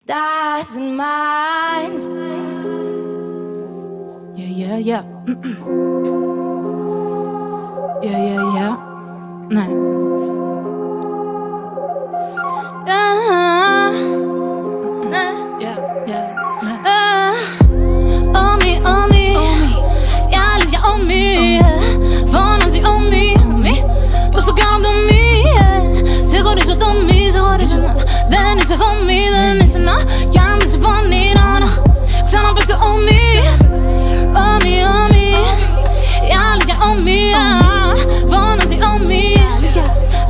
doesn't mind. Yeah. Yeah. Ναι. Oh me, η αλήθεια oh me, φωνάζει oh me, πώς το κάνω το me, σε χωρίζω το me, σε χωρίζω. Δεν είσαι homie, δεν είσαι να, κι αν δεν συμφωνεί να ξαναπες το oh me, η αλήθεια oh me, φωνάζει oh me,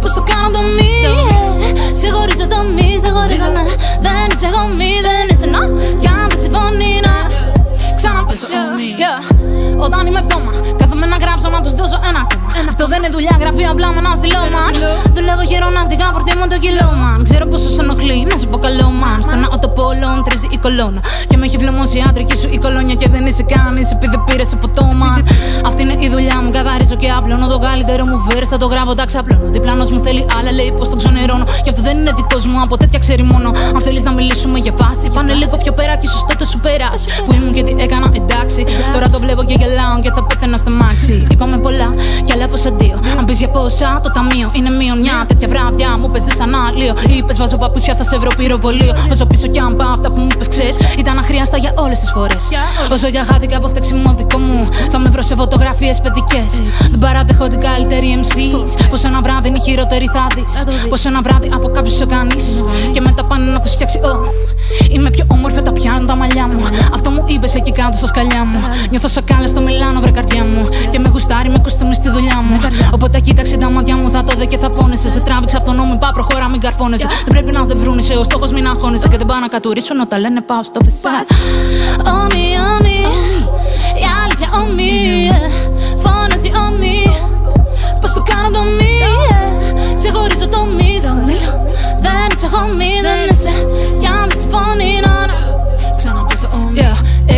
πώς το κάνω το me, σε χωρίζω το me, σε χωρίζω. Δεν είσαι homie, δεν είσαι να, κι αν δεν συμφωνεί να ξαναπες το oh me. Όταν είμαι πτώμα, κάθομαι να γράψω να τους δώσω ένα ακόμα. Αυτό δεν είναι δουλειά, γραφείο απλά με ένα στυλό, man. Δουλεύω χειρονακτικά, φορτίμω το κιλό, man. Ξέρω πόσο σ' ενοχλεί, να σε πω καλό, man. Στο ναό το πόλον τρίζει η κολόνα. Και με έχει βλωμώσει η άντρικη σου η κολόνια. Και δεν είσαι κανείς επειδή πήρες από το man. Αυτή είναι η δουλειά μου, καθαρίζω και απλώνω. Το καλύτερο μου verse θα το γράφω, τα ξαπλώνω. Διπλάνος μου θέλει άλλα, λέει πως το ξονερώνω. Γι' αυτό δεν είναι δικός μου, από τέτοια ξέρει μόνο. Αν θέλεις να μιλήσουμε για φάση, πάνε λίγο πιο πέρα και ίσως τότε σου περάσει. Που ήμουν και τι έκανα, εντάξει. Τώρα το βλέπω και γελάω και θα πέθαινα στα μάξι. Είπαμε πολλά κι άλλα πως αντίο. Αν πεις για πόσα, το ταμείο είναι μείον μια. Τέτοια βράδια μου πες δεν σαν άλλο. Είπες βάζω παπούτσια, θα σε βρω πυροβολείο. Όσο πίσω κι αν πάω, αυτά που μου πες ξέρεις ήταν αχρίαστα για όλες τις φορές. Όσο για χάθηκα από φταίξιμο δικό μου, θα με βρω σε φωτογραφίες παιδικές. Δεν παραδέχω την καλύτερη MCs. Πως ένα βράδυ είναι η χειρότερη θα δεις. Πως ένα βράδυ από κάποιους σε κάνεις. Και μετά πάνε να τους φτιάξει. Είμαι πιο όμορφη όταν πιάνουν τα μαλλιά μου. Αυτό μου είπες εκεί κάτω στα σκαλιά μου. Νιώθω σακάλες στο Μιλάνο, βρε καρδιά μου. Και με γουστάρει με κουστούμι στη δουλειά μου. Οπότε κοίταξε τα μάτια μου, θα το δει και θα πόνεσαι. Σε τράβηξα από το νόμο, πά προχώρα, μην καρφώνεσαι. Δεν πρέπει να δεν βρούνεσαι, ο στόχος μην αγχώνεσαι. Και δεν πάω να κατουρίσουν όταν λένε πάω στο φεσάς. Oh me, η αλήθεια oh me, φωνάζει oh me, πώς το κάνω το me, σε χωρίζω το me, σε χωρίζω. Δεν είσαι homie, δεν είσαι, κι αν δεν συμφωνεί να ξαναπες το oh me.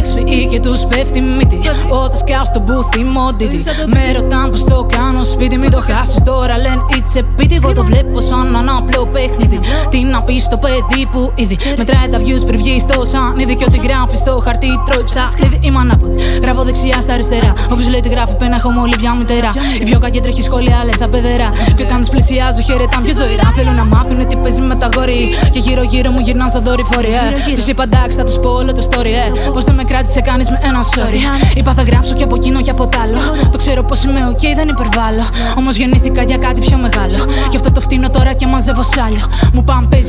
XPE και τους πέφτει μύτη. Όταν σκάω στο booth είμαι ο Diddy. Με ρωτάν πως το κάνω σπίτι, μην το χάσεις τώρα λένε it's a pity. Εγώ το βλέπω σαν ένα απλό παιχνίδι. Τι να πεις στο παιδί που ήδη μετράει τα views πριν βγει στο σανίδι. Και ό,τι γράφει στο χαρτί τρώει ψάχνιδι. Είμαι ανάποδη, γράφω δεξιά στα αριστερά. Όποιος λέει τι γράφει πένα έχω μολύβια μητερά. Η πιο κακή τρέχει σχόλια λες απεδερά. Και όταν τις πλησιάζω χαιρετάν πιο ζωηρά. Θέλουν να μάθουνε τι παίζει με τα γόρι. Και γύρω μου γυρνάν σαν δορυφόροι. Τους είπα εντάξει θα τους πω όλο το story. Πως δεν με κράτησε κάνεις με ένα sorry. Είπα θα γράψω και από εκείνο και από τ' άλλο. Το ξέρω πως είμαι ok, δεν υπερβάλλω. Όμως γεννήθηκα για κάτι πιο μεγάλο. Γι' αυτό το φτύνω τώρα και μαζεύω σάλιο. Μου παν πες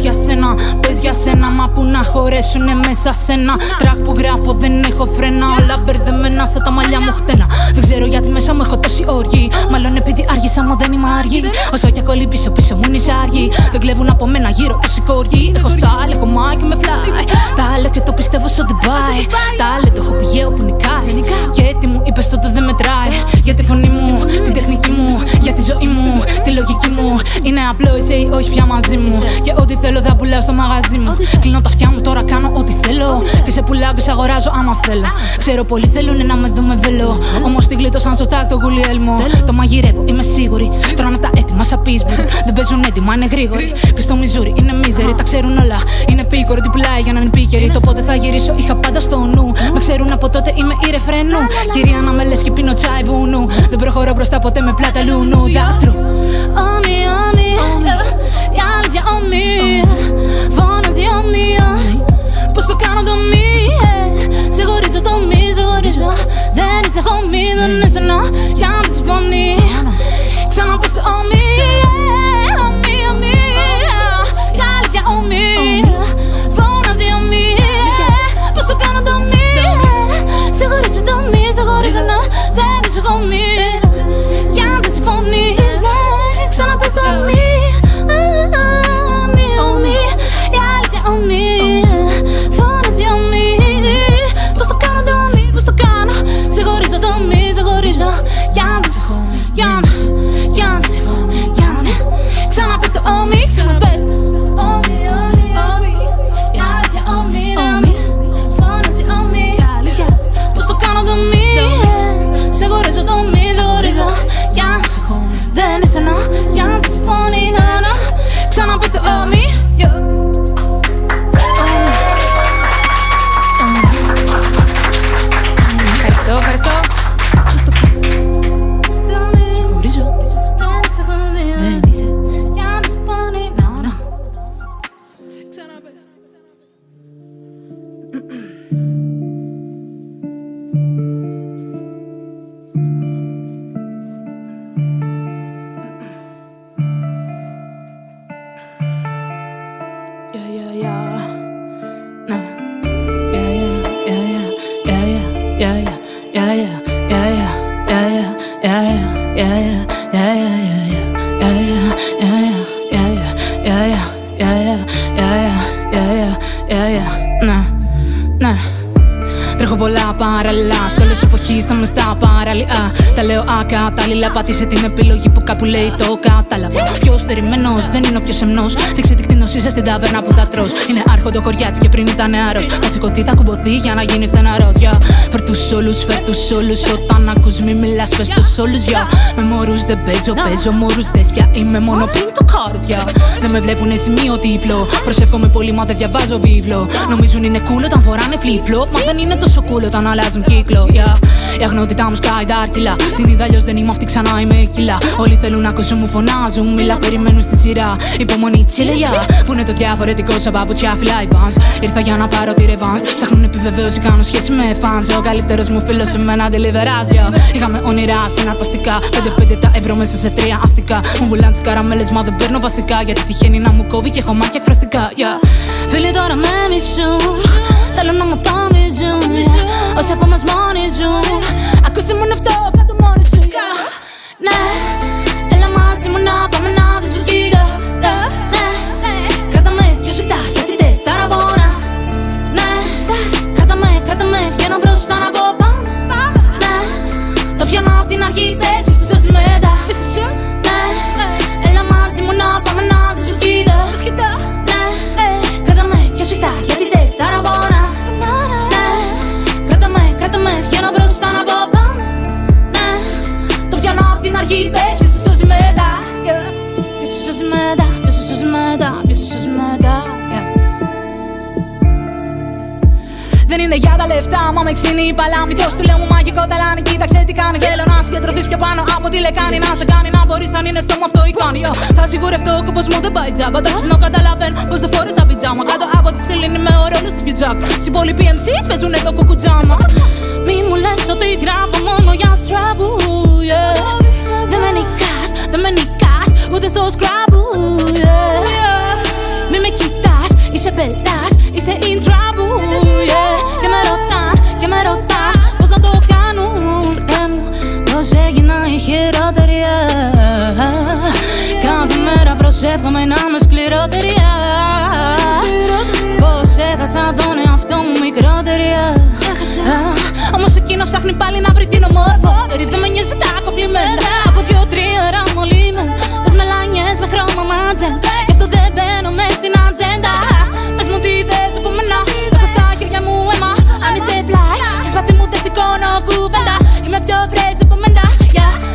για σένα. Μα που να χωρέσουνε μέσα σε ένα τρακ που γράφω δεν έχω φρένα. Όλα μπερδεμένα σαν τα μαλλιά μου χτένα. Δεν ξέρω γιατί μέσα μου έχω τόση όργη. Μάλλον επειδή άργησα μου δεν είμαι άργη. Όσο κι ακολεί πίσω μου είναι άργη. Δεν κλέβουν από μένα γύρω τόση κόργη. Έχω style, έχω mic με fly. Τα άλλα και το πιστεύω στο Dubai. Τα άλλα το έχω πηγαίο που νικάει. Και τι μου είπες τότε δεν μετράει. Για τη φωνή μου, την τεχνική μου, για τη ζωή μου, τη λογική μου. Είναι απλό είσαι ή όχι πια μαζί μου. Και ό,τι θέλω θα πουλάω στο μαγαζί μου. Κλείνω τα αυτιά μου τώρα κάνω ό,τι θέλω. Και σε πουλάω και σε αγοράζω άμα θέλω. Ξέρω πολλοί θέλουνε να με δούμε βελό. Όμως τη γλίτωσαν στο στάκ το Γουλιέλμο. Το μαγειρεύω, είμαι σίγουρη. Τρώνε τα έτοιμα σαν πίσμπουρ. Δεν παίζουν έτοιμα, είναι γρήγοροι. Και στο Μιζούρι είναι μίζεροι, τα ξέρουν όλα. Είναι πίκοροι, τι πουλάει για να είναι πίκεροι. Το πότε θα γυρίσω είχα πάντα στο νου. Με ξέρουν από τότε είμαι η ρεφρενού. Κυρία να με λες και πίνω τσάι βουνού. Δεν προχωρώ μπροστά ποτέ με πλάτα λουνού. That's true. Oh me, η αλήθεια oh me, φωνάζει oh me, πώς το κάνω το me, σε χωρίζω το me, σε χωρίζω. Δεν είσαι homie, δεν είσαι να, κι αν δεν συμφωνεί ξαναπες το oh me, η αλήθεια oh me, φωνάζει oh me, πώς το κάνω το me, σε χωρίζω το me, σε χωρίζω να, δεν είσαι homie, κι αν δεν συμφωνεί ξαναπες το Ναι. Τρέχω πολλά παραλληλά. Στο τέλος εποχής θα μες στα παραλία. Τα λέω ακατάλληλα. Πάτησε την επιλογή που κάπου λέει το κατάλαβα. Πιο στερημένος δεν είναι ο πιο σεμνός. Δείξε τι κτηνός είσαι στην ταβέρνα που θα τρως. Είναι άρχοντο χωριάτης και πριν ήταν νεαρός. Θα σηκωθεί, θα κουμποθεί για να γίνει στεναρός. Φέρ τους όλους. Όταν ακούς μη μιλάς, πες τους όλους. Με μωρούς δεν παίζω μωρούς δες πια. Είμαι μόνο πριν το κόρος. Δεν με βλέπουνε σημείο τύφλο. Προσεύχομαι πολύ, μα δεν διαβάζω βίβλο. Νομίζουν είναι cool όταν φοράνε flip-flop. Μα δεν είναι τόσο cool όταν αλλάζουν κύκλο. Η αγνότητά μου σκάει τα άρτιλα. Την είδα αλλιώς δεν είμαι αυτή, ξανά είμαι κύλα. Όλοι θέλουν να ακούσουν, μου φωνάζουν. Μιλά, περιμένουν στη σειρά. Υπομονή, τσιλεγιά. Που είναι το διαφορετικό σαν παπουτσιά, φυλάει βανς. Ήρθα για να πάρω τη ρεβάνς. Ψάχνουν επιβεβαίωση, κάνω σχέση με φανς. Ο καλύτερος μου φίλος σε μένα deliverás. Είχαμε όνειρα συναρπαστικά. 5-5 τα ευρώ μέσα σε 3 αστικά. Μου πουλάν τις καραμέλες, μα δεν παίρνω βασικά. Γιατί τυχαίνει να μου κόβει και έχω μάτια εκφραστικά. Φίλοι τώρα με μισούν. Θέλω να μου παμίζουν. Όσοι από μας μόνοι ζουν. Ακούσε μόνο αυτό, κάτω μόνοι σου. Ναι, έλα μαζί μου να πάμε να δεις πως κοίτα. Ναι, κράτα με πιο σιχτά γιατί τες τα ραβόνα. Ναι, κράτα με, βγαίνω μπροστά να πω πάμε. Ναι, το πιάνω απ' την αρχή, πες πίσω στις μετά. Ναι, έλα μαζί μου να πάμε να δεις πως κοίτα. Ναι, κράτα με πιο σιχτά γιατί τες τα ραβόνα. Ναι, κράτα με, βγαίνω μπροστά να πω πάμε. Ναι, το πιάνω απ' την αρχή, πες πίσω στις μετά. Πίσω στις μετά. Δεν είναι για τα λεφτά, μα με ξύνει η παλάμη. Το στυλ μου μαγικό ταλάνι, κοίταξε τι κάνει. Θέλω να συγκεντρωθείς πιο πάνω από τη λεκάνη. Να σε κάνει να μπορείς αν είναι στόμα αυτό η κάνει. Θα σιγουρευτώ ο κόπος μου δεν πάει τζάμπα. Τα ξυπνώ καταλαβαίνω πως δεν φόρεσα πιτζάμα. Κάτω από τη σελήνη με ο ρόλος του Φιουτζάκ. Στις υπόλοιποι MCs παίζουνε το κουκουτζάμα. Μη μου λες ότι γράφω μόνο για στραβού. Δεν με νικάς, ούτε στο σκράμπου. Μη με κοιτάς, είσαι πελάς, είσαι in trouble. Και με ρωτάν πώς να το κάνουν. Πώς έγινα η χειρότερη. Κάθε μέρα προσεύχομαι να είμαι σκληρότερη. Πώς έχασα τον εαυτό μου μικρότερη. Όμως εκείνο ψάχνει πάλι να βρει την ομορφότερη. Δεν με νοιάζει τα κομπλιμέντα. Από 2-3 ώρα μολύμεν. Τις μελάνιες με χρώμα μάτζεν. Γι' αυτό δεν μπαίνω μες στην ατζέντα. Πες μου τι θες από μένα. Έχω στα χέρια μου αίμα. Αν είσαι fly, στη σπαθή μου δεν σηκώνω κουβέντα. Είμαι πιο φρέζ από μένα.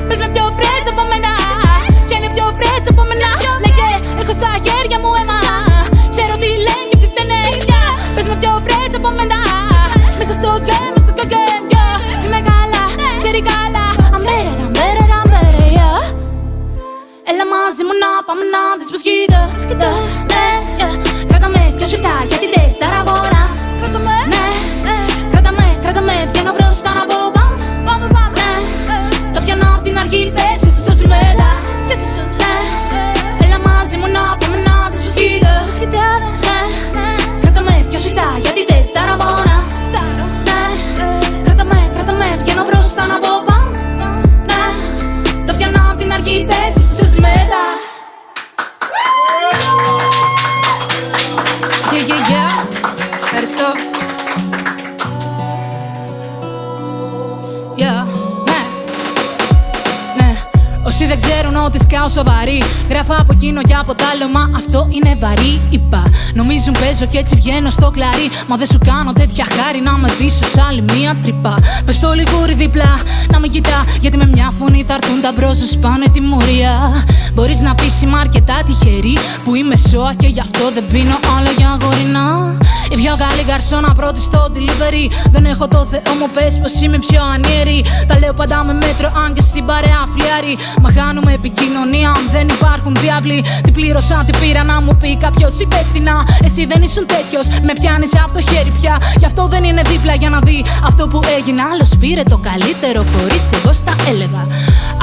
Πες με πιο φρέζ από μένα. Ποια είναι πιο φρέζ από μένα. Λέγε, έχω στα χέρια μου αίμα. Ξέρω τι λένε και ποιοι φταίνε. Πες με πιο φρέζ από μένα. Μέσα στο game, είμαι καλά, ξέρει καλά. Αμπέρα, έλα μαζί μου να πάμε να δεις πως κοίτα. Κράτα με πιο σιχτά γιατί τες τα ραβόνα. Ναι, κράτα με, βγαίνω μπροστά να πω πάμε. Ναι, το πιάνω απ' την αρχή, πες πίσω στους μετά. Ναι, έλα μαζί μου να πάμε να δεις πως κοίτα. Ναι, κράτα με πιο σιχτά γιατί τες τα ραβόνα. Ναι, κράτα με, βγαίνω μπροστά να πω πάμε. Ναι, το πιάνω απ' την αρχή, πες πίσω στους μετά. Ευχαριστώ. Ναι. Όσοι δεν ξέρουν ότι σκάω σοβαρή, γράφω από εκείνο και από τ' άλλο, μα αυτό είναι βαρύ, είπα. Νομίζουν παίζω και έτσι βγαίνω στο κλαρί. Μα δεν σου κάνω τέτοια χάρη να με δεις ως άλλη μία τρύπα. Πες το λιγούρι δίπλα, να με κοιτά. Γιατί με μια φωνή θα έρθουν τα μπρος σου, σπάνε τιμωρία. Μπορείς να πεις είμαι αρκετά τυχερή που είμαι σώα και γι' αυτό δεν πίνω άλλο για αγορινά. Η πιο καλή γκαρσόνα πρώτη στο delivery. Δεν έχω το Θεό μου, πες πως είμαι πιο ανιερή. Τα λέω πάντα με μέτρο, αν και στην παρέα φλιάρι. Μα χάνουμε επικοινωνία αν δεν υπάρχουν διάβλοι. Τι πλήρωσα, τι πήρα να μου πει κάποιος υπεύθυνα. Εσύ δεν ήσουν τέτοιος, με πιάνεις από το χέρι πια. Γι' αυτό δεν είναι δίπλα για να δει αυτό που έγινε. Άλλος πήρε το καλύτερο κορίτσι, εγώ στα έλεγα.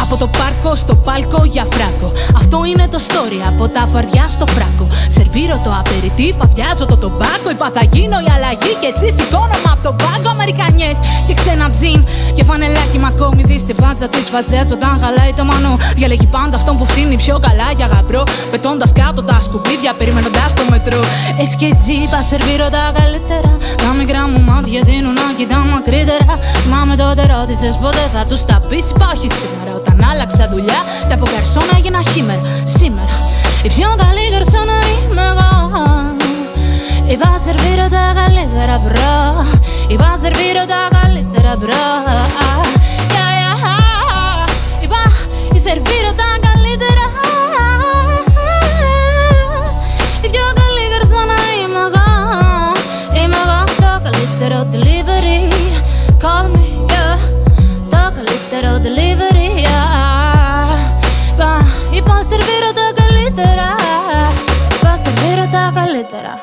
Από το πάρκο στο πάλκο για φράκο. Αυτό είναι το story, από τα φαρδιά στο φράκο. σερβίρω το απεριτίφ, αδειάζω το τομπάκο. Είπα θα γίνω η αλλαγή και έτσι σηκώνομαι απ' τον πάγκο. Αμερικανιές και ξένα τζιν και φανελάκι μακόμι. Δεις τη φάτσα της βαζές όταν χαλάει το μανού. Διαλέγει πάντα αυτόν που φτύνει πιο καλά για γαμπρό. Πετώντας κάτω τα σκουπίδια, περιμένοντας το μετρό. Εσκετζί, είπα σερβίρω τα καλύτερα. Τα μικρά μου μάτια δίνουν να κοιτάω μακρύτερα. Μα με τότε ρώτησες πότε θα τους τα πεις. Είπα όχι σήμερα, όταν άλλαξα δουλειά και από καρσόνα έγινα χήμερα. Σήμερα η πιο καλή καρσόνα είμαι εγώ. Είπα σερβίρω τα καλύτερα μπρο. Είπα σερβίρω τα καλύτερα μπρο. Είπα σερβίρω τα καλύτερα. Η πιο καλή καρσόνα είμαι εγώ. Είμαι εγώ το καλύτερο delivery. Call me, yeah. Το καλύτερο delivery, yeah. Είπα σερβίρω τα καλύτερα. Είπα σερβίρω τα καλύτερα.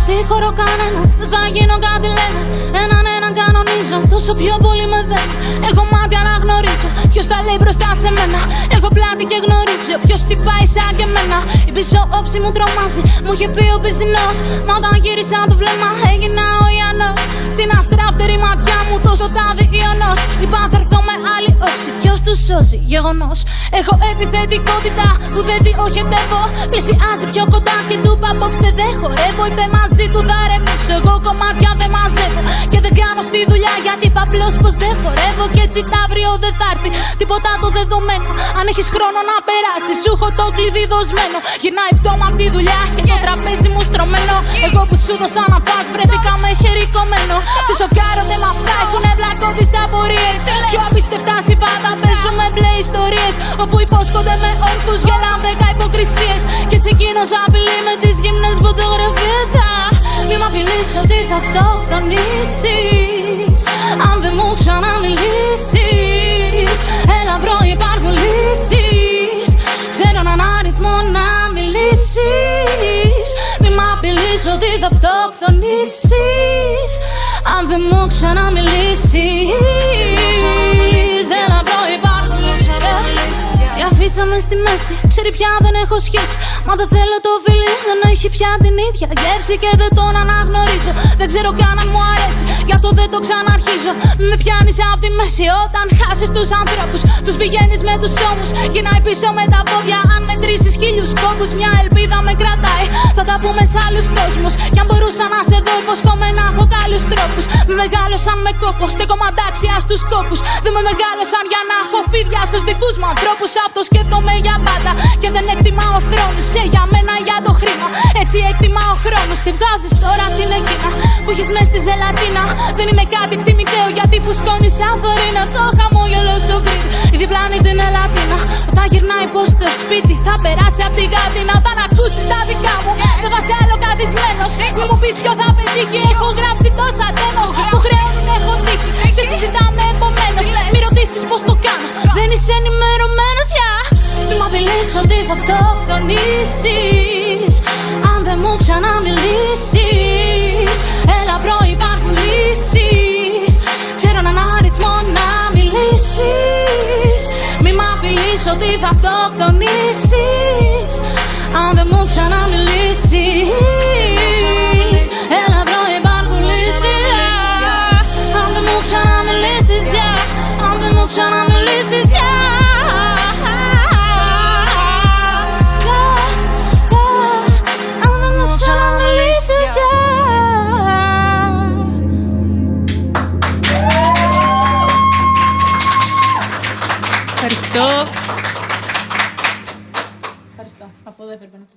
Συγχωρώ κανένα, δεν θα γίνω κάτι λένε. Έναν κανονίζω, τόσο πιο πολύ με δένει. Έχω μάτια να γνωρίζω, ποιος τα λέει μπροστά σε μένα. Έχω πλάτη και γνωρίζω, ποιος τυπάει σαν και εμένα. Η πίσω όψη μου τρομάζει, μου είχε πει ο πισινός. Μα όταν γύρισα το βλέμμα έγινα ο Ιαννός. Στην αστράφτερη ματιά μου το σωτάδι ιονός. Είπα θα έρθω με άλλη όψη, ποιος τους σώζει, γεγονός. Έχω επιθετικότητα που δεν διοχετεύω. Πλησιάζει πιο κοντά και του είπα απόψε δεν χορεύω. Είπε μαζί του θα ρεμίσω, εγώ κομμάτια δεν μαζεύω. Και δεν κάνω στη δουλειά γιατί είπα απλώς πως δεν χορεύω. Και έτσι τα αύριο δεν θα έρθει τίποτα το δεδομένο. Αν έχεις χρόνο να περάσεις σου έχω το κλειδί δοσμένο. Γυρνάει πτώμα απ' τη δουλειά και το τραπέζι μου στρωμένο. Εγώ που σου δώσα να φας βρέθηκα με χέρι κομμένο. Σε σοκάρονται με αυτά έχουνε βλακώ τις απορίες. Πιο απίστευτα συμβάντα παίζουμε μπλε ιστορίες. Όπου υπόσχονται με όρκους γελάν 10 υποκρισίες. Και έτσι εκείνος απειλεί με τις γυμνές φωτογραφίες. Μη μ' απειλείς ότι θα αυτοκτονήσεις αν δεν μου ξαναμιλήσεις. Έλα μπρο υπάρχουν λύσεις. Ξέρω έναν αριθμό να μιλήσεις. Μη μ' απειλείς ότι θα αυτοκτονήσεις αν δεν μου ξαναμιλήσεις. Έλα μπρο υπάρχουν λύσεις. Και αφήσαμε στη μέση, ξέρει πια δεν έχω σχέση. Μα δεν θέλω το φίλι, δεν έχει πια την ίδια γεύση. Και δεν τον αναγνωρίζω, δεν ξέρω καν αν μου αρέσει. Γι' αυτό δεν το ξαναρχίζω. Με πιάνεις απ' τη μέση όταν χάσεις τους ανθρώπους. Τους πηγαίνεις με τους ώμους, γυρνάει πίσω με τα πόδια. Αν μετρήσεις 1000 κόπους, μια ελπίδα με κρατάει. Θα τα πούμε σε άλλους κόσμους. Κι αν μπορούσα να σε δω, υποσχόμαι να έχω άλλους τρόπους. Με μεγάλωσαν με κόπο, στέκω μαντάξια στους κόπους. Δεν με μεγάλωσαν για να έχω φίδια στους δικούς μου ανθρώπους. Αυτό σκέφτομαι για πάντα. Και δεν εκτιμάω χρόνους, για μένα για το χρήμα. Έτσι εκτιμάω χρόνους. Τι βγάζεις τώρα την εκείνα που έχεις μες στη ζελατίνα. Δεν είναι κάτι εκτιμητέο γιατί φουσκώνει σαν φωρίνα. Το χαμόγελο σου κρύβει η διπλάνη την Ελατίνα. Όταν γυρνάει πως στο σπίτι θα περάσει απ' την κατίνα. Όταν ακούσεις τα δικά μου δεν θα σε άλλο καθισμένος. Μη μου πεις ποιο θα πετύχει. Έχω γράψει τόσα τένος που χρεώνουν έχω τύχει. Και συζητάμε επομένως. Μη ρωτήσεις πως το κάνω, δεν είσαι ενημερωμένος. Μη μ' απειλείς ότι θα αυτοκτονήσεις αν δεν μου ξαναμιλήσεις. Έλα μπρο υπάρχουν λύσεις. Ξέρω έναν αριθμό να μιλήσεις. Μη μ' απειλείς ότι θα αυτοκτονήσεις αν δεν μου ξαναμιλήσεις. Έλα μπρο υπάρχουν λύσεις. Αν δεν μου ξαναμιλήσεις, αν δεν μου ξαναμιλήσεις. Ευχαριστώ. Ευχαριστώ. Από εδώ έπρεπε να το πω.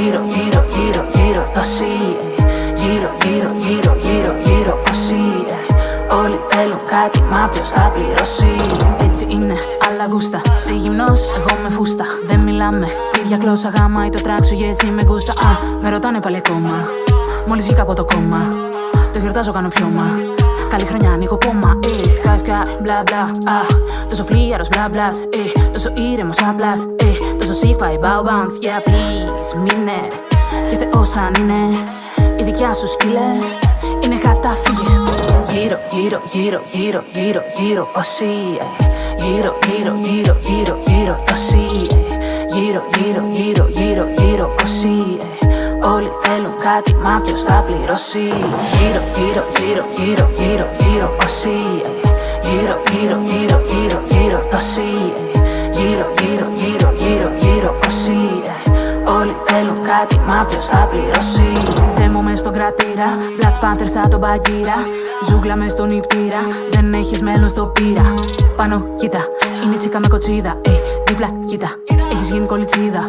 γύρω, γύρω, γύρω, γύρω τόση. Γύρω, γύρω, γύρω, γύρω, γύρω πόσοι. Όλοι θέλουν κάτι, μα ποιος θα πληρώσει. Έτσι είναι, άλλα γούστα. Εσύ γυμνός, εγώ με φούστα. Δεν μιλάμε, ίδια γλώσσα γάμα. Ή το τρακ σου, εσύ με γούστα. Με ρωτάνε πάλι ακόμα. Μόλις βγήκα από το κόμμα. Το γιορτάζω, κάνω πιώμα. Καλή χρονιά, ανοίγω πόμα. Sky, sky, μπλα μπλα. Τόσο φλίαρος, μπλα μπλα. Τόσο ήρεμος, απλά. Τόσο sick, vibe, bounce. Yeah, please, μείνε. Και Θεός αν είναι. Η δικιά σου σκύλε είναι χατά, φύγε. Γύρω, γύρω, γύρω, γύρω, γύρω, γύρω πόσοι. Γύρω, γύρω, γύρω, γύρω, γύρω τόσοι. Γύρω, γύρω, γύρω, γύρω, γύρω πόσοι. Όλοι θέλουν κάτι, μα ποιος θα πληρώσει. Γύρω, γύρω, γύρω, γύρω, γύρω, γύρω πόσοι. Γύρω, γύρω, γύρω, γύρω, γύρω τόσοι. Γύρω, γύρω, γύρω, γύρω, γύρω πόσοι. Όλοι θέλουν κάτι, μα ποιος θα πληρώσει. Ζέμω μες στον κρατήρα, Black Panther σαν τον Μπαγκύρα. Ζούγκλα μες στον νηπτήρα, δεν έχεις μέλλον στο πύρα. Πάνω, κοίτα, είναι τσίκα με κοτσίδα. Δίπλα, κοίτα, έχεις γίνει κολιτσίδα.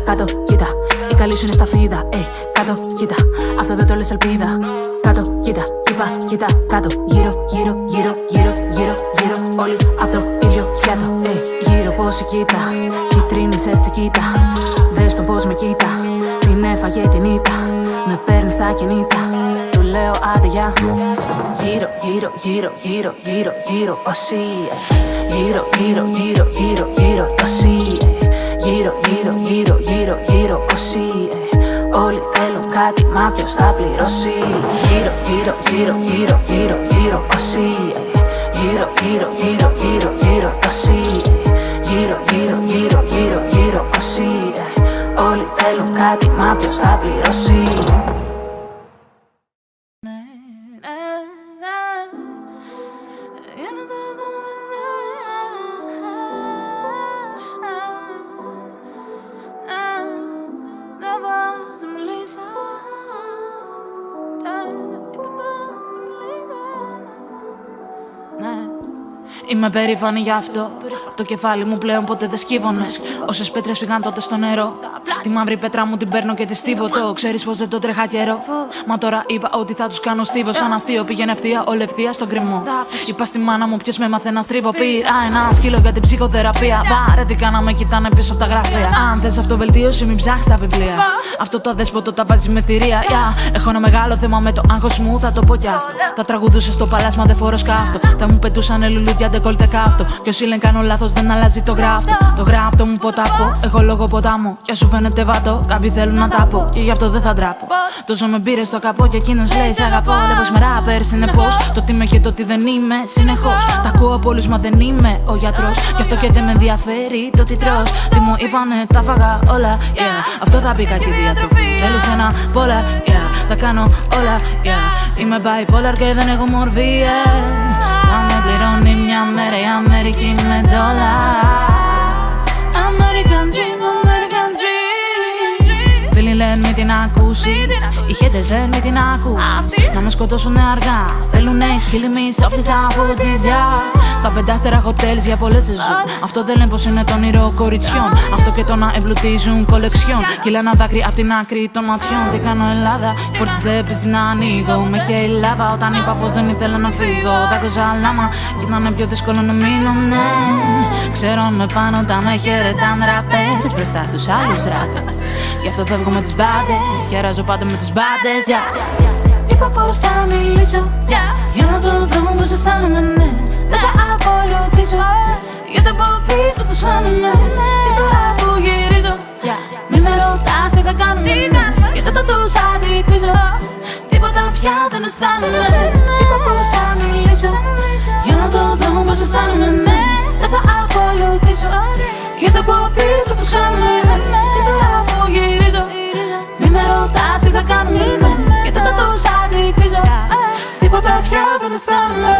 Κάτω, κοίτα, η καλή σου είναι στα φίδα. Κάτω, κοίτα, αυτό δεν το λες ελπίδα. Κάτω, κοίτα, είπα, κοίτα, κάτω. Γύρω, γύρω, γύρω, γύρω, γύρω, γύρω. Όλοι απ' το ίδιο πιάτο. Γύρω πόση κοίτα, κυτρίνησες τσικίτα. Δες τον πως με κοίτα, την έφαγε την ήττα. Με παίρνει στα κινήτα, του λέω άντε γεια. Γύρω, γύρω, γύρω, γύρω, γύρω, γύρω πόσοι. Γύρω, γύρω, γύρω, γύρω, γύρω τόσοι. Γύρω, γύρω, γύρω, γύρω, γύρω πόσοι. Όλοι θέλουν κάτι, μα ποιος θα πληρώσει. Γύρω, γύρω, γύρω, γύρω, γύρω, γύρω πόσοι. Γύρω, γύρω, γύρω, γύρω, γύρω τόσοι. Γύρω, γύρω, γύρω, γύρω, γύρω πόσοι. Όλοι θέλουν κάτι, μα ποιος θα πληρώσει. Είμαι περήφανη γι' αυτό. Το κεφάλι μου πλέον ποτέ δεν σκύβωνες. Όσες πέτρες φύγαν τότε στο νερό. Τη μαύρη πέτρα μου την παίρνω και τη στίβω. Το ξέρεις πως δεν το τρέχα καιρό. Μα τώρα είπα ότι θα τους κάνω στίβο. Σαν αστείο πήγαινε ευθεία, όλη ευθεία στον κρεμό. Είπα στη μάνα μου ποιος με μάθε να στρίβω. Πήρα ένα σκύλο για την ψυχοθεραπεία. Βαρέθηκα να με κοιτάνε πίσω από τα γραφεία. Αν θες αυτοβελτίωση, μην ψάχνεις τα βιβλία. Αυτό το αδέσποτο τα βάζει με θηρία. Έχω ένα μεγάλο θέμα με το άγχος μου, θα το πω κι αυτό. Θα τραγουδούσα στο παλάσμα, δεν φορώ σκάφτο. Θα μου πετούσανε λουλούδια, ντεκόλτε κάφτο. Κι όσοι λένε κάνω λάθος, δεν αλλάζει το γράφτο. Το γράφτο μου ποτάπω, έχω λόγο ποτάμο. Κι σου φαίνεται βάτο, κάποιοι θέλουν να τα πω. Και γι' αυτό δεν θα ντράπω. Τόσο με πήρε στο καπό και εκείνος λέει: Σ' αγαπώ. Λέω με ράπερ συνεπώς. Το τι είμαι και το τι δεν είμαι συνεχώς. Τα ακούω από όλους, μα δεν είμαι ο γιατρός. Γι' αυτό και δεν με ενδιαφέρει το τι τρως. Τι μου είπανε, τα φάγα όλα. Αυτό θα πει κακή διατροφή. Θέλεις ένα πολλά, τα κάνω όλα. Είμαι bipolar και δεν έχω μορφή. Θα με πληρώνει μια μέρα η Αμερική με $. American dream, American dream. Φίλοι λένε μην την ακούσει. Οι haters λένε μην την ακούσει. Να με σκοτώσουνε αργά. Θέλουνε kill me softly σαν φωτιές. Στα πεντάστερα hotels για πολλές σεζόν. Αυτό δεν λένε πως είναι το όνειρο κοριτσιών. Αυτό και το να εμπλουτίζουν κολεξιόν. Κυλά ένα δάκρυ απ' την άκρη των ματιών. Τι κάνω Ελλάδα, πόρτες δεν πεις να ανοίγω. Με και η λάβα όταν είπα πως δεν ήθελα να φύγω. Δάκρυζα λάμα κι ήταν πιο δύσκολο να μείνω, ναι. Ξέρω με πάνω τα με χαιρετάν ραπέρς μπροστά στους άλλους ράπερς. Γι' αυτό φεύγω με τις μπάντες και αράζω πάντα με τους μπάντες. Είπα πως θα μιλήσω για να το δω πως αισθάνομαι, ναι. Δεν θα ακολουθήσω γιατί από πίσω τους χάνομαι. Και τώρα που γυρίζω μη με ρωτάς τι θα κάνουμε, γιατί θα τους αντικρίζω. Τίποτα πια δεν αισθάνομαι. Είπα πως θα μιλήσω για να το δω πως αισθάνομαι, ναι. Δεν θα ακολουθήσω γιατί από πίσω τους χάνομαι. Και τώρα που γυρίζω μη με ρωτάς τι θα κάνουμε, γιατί θα τους αντικρίζω. Τίποτα πια δεν δεν αισθάνομαι.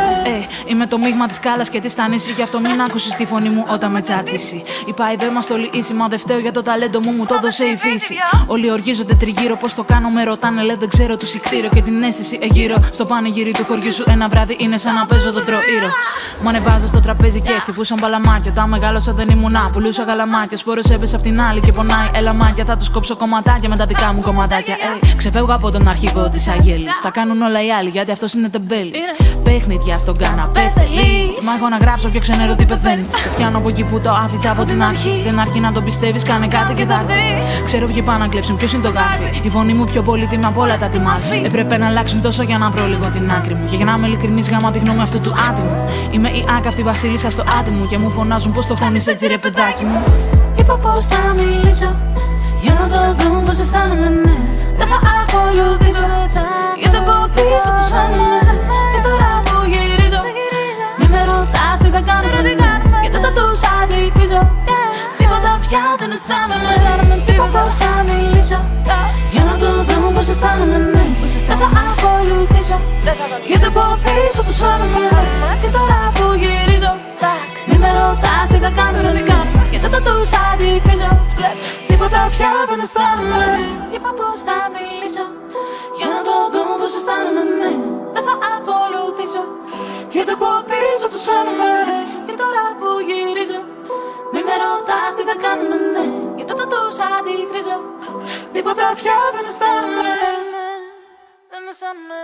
Είμαι το μείγμα της κάλας και της τανίση. Γι' αυτό μην ακούσεις τη φωνή μου όταν με τσάτισει. Η παϊδό είμαστε όλοι ίσοι, μα δεν φταίω για το ταλέντο μου το έδωσε η φύση. Όλοι οργίζονται τριγύρω, πως το κάνω με ρωτάνε, λέει δεν ξέρω του σικτήρω και την αίσθηση εγείρω. Στο πανηγύρι του χωριού σου ένα βράδυ είναι σαν να παίζω το τροήρο. Μ' ανεβάζω στο τραπέζι και χτυπούσαν παλαμάκια. Όταν μεγάλωσα δεν ήμουνα, πουλούσα γαλαμάκια. Σπόρος έπεσε απ' την άλλη και πονάει. Έλα μάκια, θα τους κόψω κομματάκια με τα δικά μου κομματάκια. Ξεφεύγω από τον αρχηγό της Αγέλης. Τα κάνουν όλα οι άλλοι γιατί αυτός είναι τεμπέλης. Παιχνίδια στον καναπέ θέλεις. Μα έχω να γράψω πιο ξενέρο τι πεθαίνεις. Το πιάνω από εκεί που το άφησα από την αρχή. Δεν αρκεί να το πιστεύεις, κάνε κάτι και θα έρθει. Ξέρω ποιοι πάνε να κλέψουν, ποιος είναι το γάρφι. Η φωνή μου πιο πολύτιμη από όλα τα τιμάρφη. Έπρεπε να αλλάξουν τόσο για να βρω λίγο την άκρη μου. Και για να είμαι ειλικρινής, γάμα τη γνώμη αυτού του άτιμου. Είμαι η άκαυτη βασίλισσα στο άτιμο. Και μου φωνάζουν πως το χώνεις έτσι ρε παιδάκι μου. Είπα πως θα μιλήσω για να το δουν πως αισθάνομαι, ναι. Δεν θα ακολουθήσω γιατί από πίσω τους χάνομαι. Και τώρα που γυρίζω μη με ρωτάς τι θα κάνουμε, γιατί θα τους αντικρίζω. Τίποτα πια δεν αισθάνομαι. Είπα πως θα μιλήσω για να το δουν πως αισθάνομαι, ναι. Δεν θα ακολουθήσω γιατί από πίσω τους χάνομαι. Και τώρα που γυρίζω μη με ρωτάς τι θα κάνουμε, γιατί θα τους αντικρίζω. Τίποτα πια δεν αισθάνομαι. Είπα πως θα μιλήσω για να το δουν πως αισθάνομαι, ναι. Δεν θα ακολουθήσω γιατί από πίσω τους χάνομαι. Και τώρα που γυρίζω μη με ρωτάς τι θα κάνουμε, ναι. Γιατί θα τους αντικρίζω. Τίποτα πια δεν αισθάνομαι. Δεν αισθάνομαι.